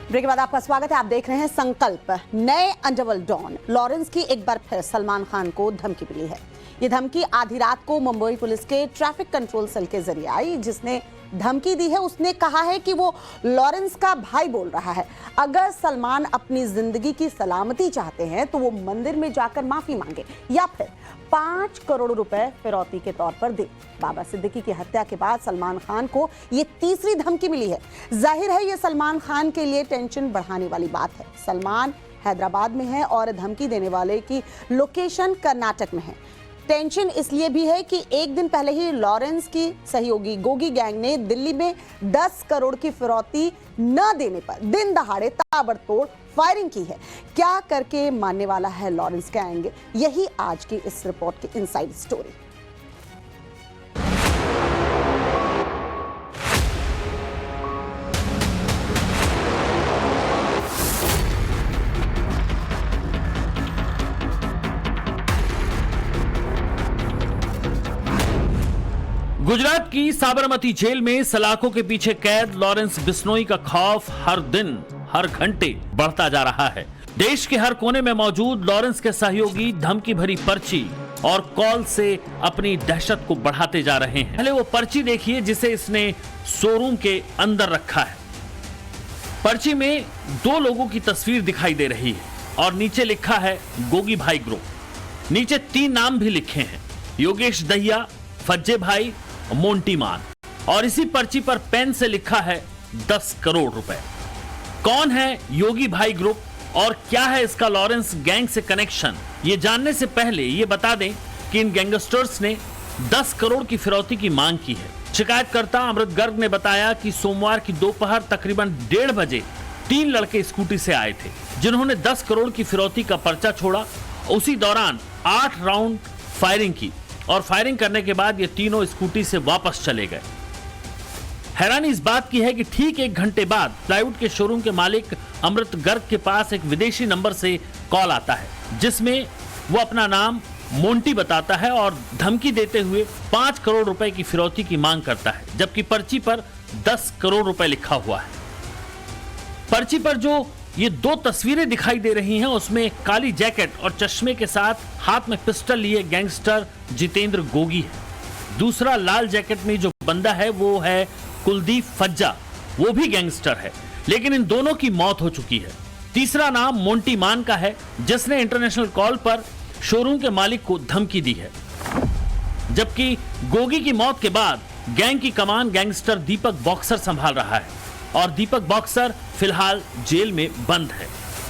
Break के बाद आपका स्वागत है। आप देख रहे हैं संकल्प। नए अनडबल डॉन लॉरेंस की एक बार फिर सलमान खान को धमकी मिली है। ये धमकी आधी रात को मुंबई पुलिस के ट्रैफिक कंट्रोल सेल के जरिए आई। जिसने धमकी दी है उसने कहा है कि वो लॉरेंस का भाई बोल रहा है। अगर सलमान अपनी जिंदगी की सलामती चाहते हैं तो वो मंदिर में जाकर माफी मांगे या फिर 5 करोड़ रुपए फिरौती के तौर पर दे। बाबा सिद्दीकी की हत्या के बाद सलमान खान को ये तीसरी धमकी मिली है। जाहिर है ये सलमान खान के लिए टेंशन बढ़ाने वाली बात है। सलमान हैदराबाद में है और धमकी देने वाले की लोकेशन कर्नाटक में है। टेंशन इसलिए भी है कि एक दिन पहले ही लॉरेंस की सहयोगी गोगी गैंग ने दिल्ली में 10 करोड़ की फिरौती न देने पर दिन दहाड़े ताबड़तोड़ फायरिंग की है। क्या करके मानने वाला है लॉरेंस गैंग, यही आज की इस रिपोर्ट की इनसाइड स्टोरी। गुजरात की साबरमती जेल में सलाखों के पीछे कैद लॉरेंस बिश्नोई का खौफ हर दिन हर घंटे बढ़ता जा रहा है। देश के हर कोने में मौजूद लॉरेंस के सहयोगी धमकी भरी पर्ची और कॉल से अपनी दहशत को बढ़ाते जा रहे हैं। पहले वो पर्ची देखिए जिसे इसने शोरूम के अंदर रखा है। पर्ची में 2 लोगों की तस्वीर दिखाई दे रही है और नीचे लिखा है गोगी भाई ग्रुप। नीचे 3 नाम भी लिखे हैं, योगेश दहिया, फज्जे भाई, मोंटी मान। और इसी पर्ची पर पेन से लिखा है 10 करोड़ रुपए। कौन है योगी भाई ग्रुप और क्या है इसका लॉरेंस गैंग से कनेक्शन, ये जानने से पहले ये बता दें कि इन गैंगस्टर्स ने 10 करोड़ की फिरौती की मांग की है। शिकायतकर्ता अमृत गर्ग ने बताया कि सोमवार की दोपहर तकरीबन 1:30 बजे 3 लड़के स्कूटी से आए थे जिन्होंने 10 करोड़ की फिरौती का पर्चा छोड़ा। उसी दौरान 8 राउंड फायरिंग की और फायरिंग करने के बाद ये तीनों स्कूटी से वापस चले गए। हैरानी इस बात की है कि ठीक 1 घंटे बाद प्लाईवुड के शोरूम के मालिक अमृत गर्ग के पास एक विदेशी नंबर से कॉल आता है जिसमें वो अपना नाम मोंटी बताता है और धमकी देते हुए 5 करोड़ रुपए की फिरौती की मांग करता है, जबकि पर्ची पर 10 करोड़ रुपए लिखा हुआ है। पर्ची पर जो ये 2 तस्वीरें दिखाई दे रही हैं उसमें काली जैकेट और चश्मे के साथ हाथ में पिस्टल लिए गैंगस्टर जितेंद्र गोगी है। दूसरा लाल जैकेट में जो बंदा है वो है कुलदीप फज्जा, वो भी गैंगस्टर है, लेकिन इन दोनों की मौत हो चुकी है। तीसरा नाम मोंटी मान का है जिसने इंटरनेशनल कॉल पर शोरूम के मालिक को धमकी दी है। जबकि गोगी की मौत के बाद गैंग की कमान गैंगस्टर दीपक बॉक्सर संभाल रहा है और दीपक बॉक्सर फिलहाल जेल में बंद है।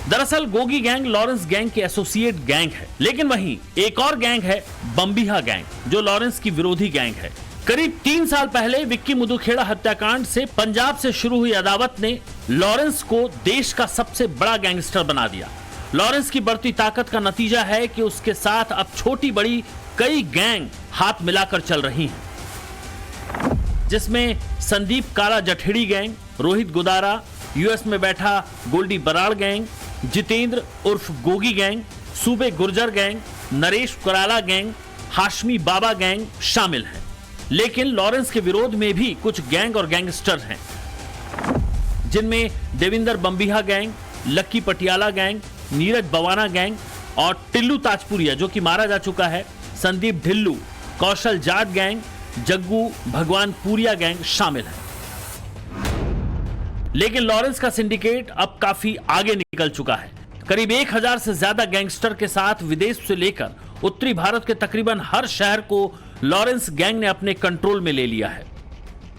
दरअसल गोगी गैंग लॉरेंस गैंग की एसोसिएट गैंग है, लेकिन वहीं एक और गैंग है बम्बिहा गैंग जो लॉरेंस की विरोधी गैंग है। करीब 3 साल पहले विक्की मुदुखेड़ा हत्याकांड से पंजाब से शुरू हुई अदावत ने लॉरेंस को देश का सबसे बड़ा गैंगस्टर बना दिया। लॉरेंस की बढ़ती ताकत का नतीजा है कि उसके साथ अब छोटी बड़ी कई गैंग हाथ मिलाकर चल रही हैं, जिसमें संदीप काला जठेड़ी गैंग, रोहित गुदारा, यूएस में बैठा गोल्डी बराड़ गैंग, जितेंद्र उर्फ गोगी गैंग, सूबे गुर्जर गैंग, नरेश कराला गैंग, हाशमी बाबा गैंग शामिल हैं। लेकिन लॉरेंस के विरोध में भी कुछ गैंग और गैंगस्टर हैं जिनमें देविंदर बम्बिहा गैंग, लक्की पटियाला गैंग, नीरज बवाना गैंग और टिल्लू ताजपुरिया जो कि मारा जा चुका है, संदीप ढिल्लू, कौशल जाट गैंग, जग्गू भगवानपुरिया गैंग शामिल है। लेकिन लॉरेंस का सिंडिकेट अब काफी आगे निकल चुका है। करीब 1000 से ज्यादा गैंगस्टर के साथ विदेश से लेकर उत्तरी भारत के तकरीबन हर शहर को लॉरेंस गैंग ने अपने कंट्रोल में ले लिया है।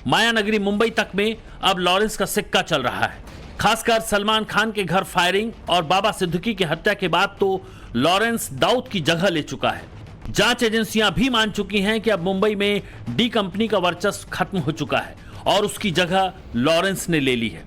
मायानगरी मुंबई तक में अब लॉरेंस का सिक्का चल रहा है। खासकर सलमान खान के घर फायरिंग और बाबा सिद्दीकी की हत्या के बाद तो लॉरेंस दाऊद की जगह ले चुका है। जांच एजेंसियां भी मान चुकी हैं कि अब मुंबई में डी कंपनी का वर्चस्व खत्म हो चुका है और उसकी जगह लॉरेंस ने ले ली है।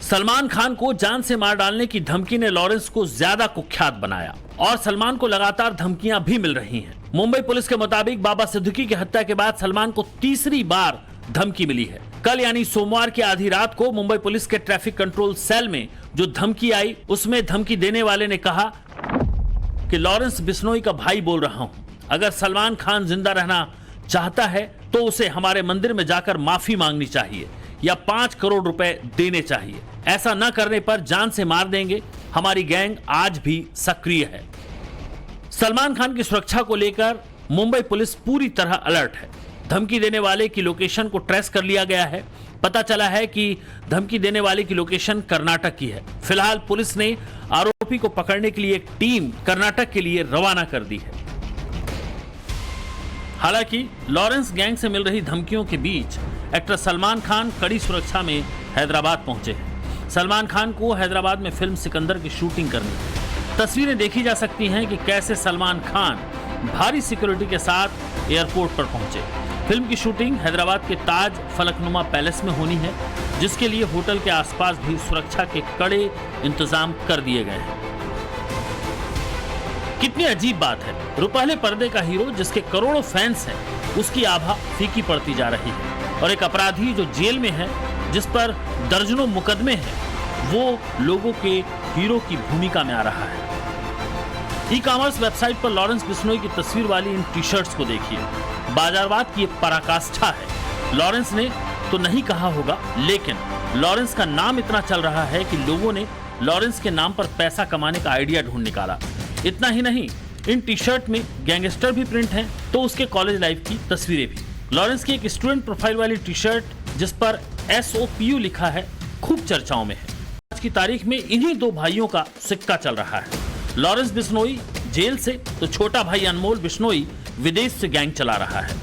सलमान खान को जान से मार डालने की धमकी ने लॉरेंस को ज्यादा कुख्यात बनाया और सलमान को लगातार धमकियां भी मिल रही हैं। मुंबई पुलिस के मुताबिक बाबा सिद्दीकी की हत्या के बाद सलमान को तीसरी बार धमकी मिली है। कल यानी सोमवार की आधी रात को मुंबई पुलिस के ट्रैफिक कंट्रोल सेल में जो धमकी आई उसमें धमकी देने वाले ने कहा कि लॉरेंस बिश्नोई का भाई बोल रहा हूं, अगर सलमान खान जिंदा रहना चाहता है तो उसे हमारे मंदिर में जाकर माफी मांगनी चाहिए। या 5 करोड़ रुपए देने चाहिए। ऐसा न करने पर जान से मार देंगे। हमारी गैंग आज भी सक्रिय है। सलमान खान की सुरक्षा को लेकर मुंबई पुलिस पूरी तरह अलर्ट है। धमकी देने वाले की लोकेशन को ट्रेस कर लिया गया है। पता चला है कि धमकी देने वाले की लोकेशन कर्नाटक की है। फिलहाल पुलिस ने आरोपी को पकड़ने के लिए एक टीम कर्नाटक के लिए रवाना कर दी है। हालांकि लॉरेंस गैंग से मिल रही धमकियों के बीच एक्टर सलमान खान कड़ी सुरक्षा में हैदराबाद पहुंचे हैं। सलमान खान को हैदराबाद में फिल्म सिकंदर की शूटिंग करनी है। तस्वीरें देखी जा सकती हैं कि कैसे सलमान खान भारी सिक्योरिटी के साथ एयरपोर्ट पर पहुंचे। फिल्म की शूटिंग हैदराबाद के ताज फलकनुमा पैलेस में होनी है, जिसके लिए होटल के आसपास भी सुरक्षा के कड़े इंतजाम कर दिए गए हैं। कितनी अजीब बात है, रुपहले पर्दे का हीरो जिसके करोड़ों फैंस हैं, उसकी आभा फीकी पड़ती जा रही है, और एक अपराधी जो जेल में है, जिस पर दर्जनों मुकदमे हैं, वो लोगों के हीरो की भूमिका में आ रहा है। ई कॉमर्स वेबसाइट पर लॉरेंस बिश्नोई की तस्वीर वाली इन टी शर्ट्स को देखिए। बाजारवाद की एक पराकाष्ठा है। लॉरेंस ने तो नहीं कहा होगा, लेकिन लॉरेंस का नाम इतना चल रहा है कि लोगों ने लॉरेंस के नाम पर पैसा कमाने का आइडिया ढूंढ निकाला। इतना ही नहीं, इन टी शर्ट में गैंगस्टर भी प्रिंट हैं, तो उसके कॉलेज लाइफ की तस्वीरें भी। लॉरेंस की एक स्टूडेंट प्रोफाइल वाली टी शर्ट जिस पर SOPU लिखा है, खूब चर्चाओं में है। आज की तारीख में इन्हीं दो भाइयों का सिक्का चल रहा है। लॉरेंस बिश्नोई जेल से, तो छोटा भाई अनमोल बिश्नोई विदेश से गैंग चला रहा है।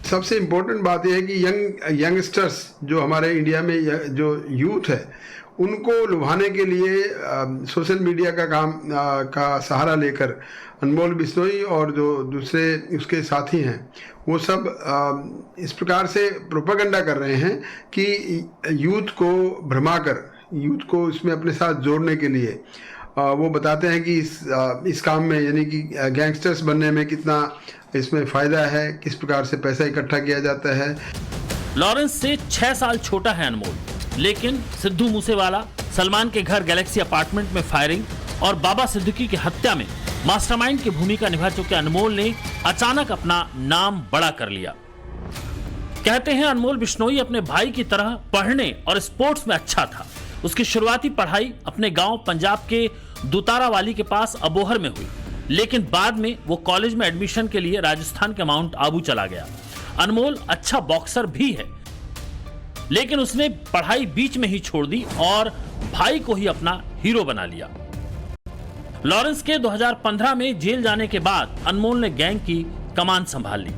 सबसे इम्पोर्टेंट बात यह है कि यंगस्टर्स जो हमारे इंडिया में जो यूथ है, उनको लुभाने के लिए सोशल मीडिया का का सहारा लेकर अनमोल बिश्नोई और जो दूसरे उसके साथी हैं, वो सब इस प्रकार से प्रोपेगेंडा कर रहे हैं कि यूथ को भ्रमाकर, यूथ को इसमें अपने साथ जोड़ने के लिए वो बताते हैं कि इस काम में, यानी कि गैंगस्टर्स बनने में कितना इसमें फ़ायदा है, किस प्रकार से पैसा इकट्ठा किया जाता है। लॉरेंस से 6 साल छोटा है अनमोल, लेकिन सिद्धू मूसेवाला, सलमान के घर गैलेक्सी अपार्टमेंट में फायरिंग और बाबा सिद्दीकी की हत्या में मास्टरमाइंड की भूमिका निभा चुके अनमोल ने अचानक अपना नाम बड़ा कर लिया। कहते हैं अनमोल बिश्नोई अपने भाई की तरह पढ़ने और स्पोर्ट्स में अच्छा था। उसकी शुरुआती पढ़ाई अपने गांव पंजाब के दुतारावाली के पास अबोहर में हुई, लेकिन बाद में वो कॉलेज में एडमिशन के लिए राजस्थान के माउंट आबू चला गया। अनमोल अच्छा बॉक्सर भी है, लेकिन उसने पढ़ाई बीच में ही छोड़ दी और भाई को ही अपना हीरो बना लिया। लॉरेंस के 2015 में जेल जाने के बाद अनमोल ने गैंग की कमान संभाल ली।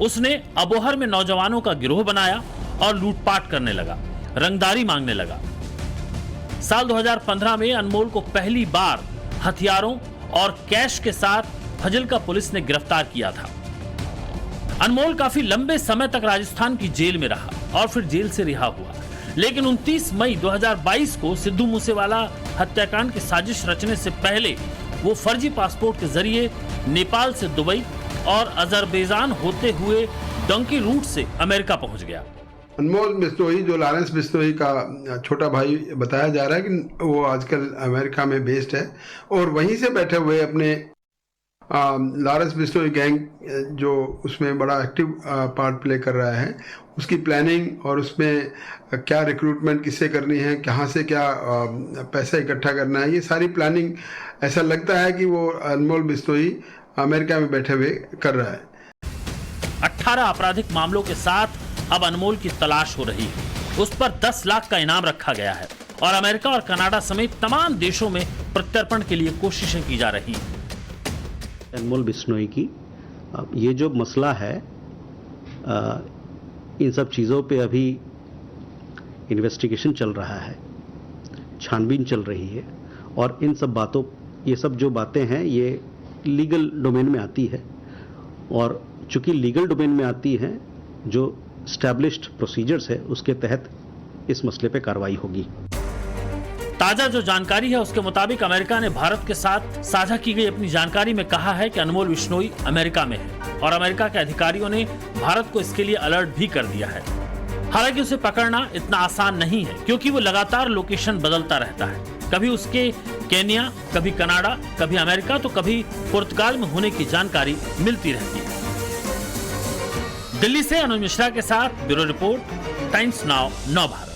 उसने अबोहर में नौजवानों का गिरोह बनाया और लूटपाट करने लगा, रंगदारी मांगने लगा। साल 2015 में अनमोल को पहली बार हथियारों और कैश के साथ फजिल्का पुलिस ने गिरफ्तार किया था। अनमोल काफी लंबे समय तक राजस्थान की जेल में रहा और फिर जेल से रिहा हुआ, लेकिन 29 मई 2022 को सिद्धू मूसेवाला हत्याकांड की साजिश रचने से पहले वो फर्जी पासपोर्ट के जरिए नेपाल से दुबई और अजरबैजान होते हुए डंकी रूट से अमेरिका पहुंच गया। अनमोल बिश्नोई, जो लॉरेंस बिश्नोई का छोटा भाई बताया जा रहा है कि वो आजकल अमेरिका में बेस्ड है, और वहीं से बैठे हुए अपने लॉरेंस बिश्नोई गैंग, जो उसमें बड़ा एक्टिव पार्ट प्ले कर रहा है, उसकी प्लानिंग और उसमें क्या रिक्रूटमेंट किससे करनी है, कहाँ से क्या पैसा इकट्ठा करना है, ये सारी प्लानिंग ऐसा लगता है कि वो अनमोल बिश्नोई अमेरिका में बैठे हुए कर रहा है। 18 आपराधिक मामलों के साथ अब अनमोल की तलाश हो रही है। उस पर 10 लाख का इनाम रखा गया है और अमेरिका और कनाडा समेत तमाम देशों में प्रत्यर्पण के लिए कोशिशें की जा रही हैं। अनमोल बिश्नोई की ये जो मसला है, इन सब चीज़ों पे अभी इन्वेस्टिगेशन चल रहा है, छानबीन चल रही है, और इन सब बातों, ये सब जो बातें हैं ये लीगल डोमेन में आती है, और चूंकि लीगल डोमेन में आती है, जो स्टैब्लिश्ड प्रोसीजर्स है उसके तहत इस मसले पे कार्रवाई होगी। ताजा जो जानकारी है उसके मुताबिक अमेरिका ने भारत के साथ साझा की गई अपनी जानकारी में कहा है कि अनमोल बिश्नोई अमेरिका में है और अमेरिका के अधिकारियों ने भारत को इसके लिए अलर्ट भी कर दिया है। हालांकि उसे पकड़ना इतना आसान नहीं है, क्योंकि वो लगातार लोकेशन बदलता रहता है। कभी उसके केन्या, कभी कनाडा, कभी अमेरिका, तो कभी पुर्तगाल में होने की जानकारी मिलती रहती है। दिल्ली से अनुज मिश्रा के साथ ब्यूरो रिपोर्ट, टाइम्स नाउ नव भारत।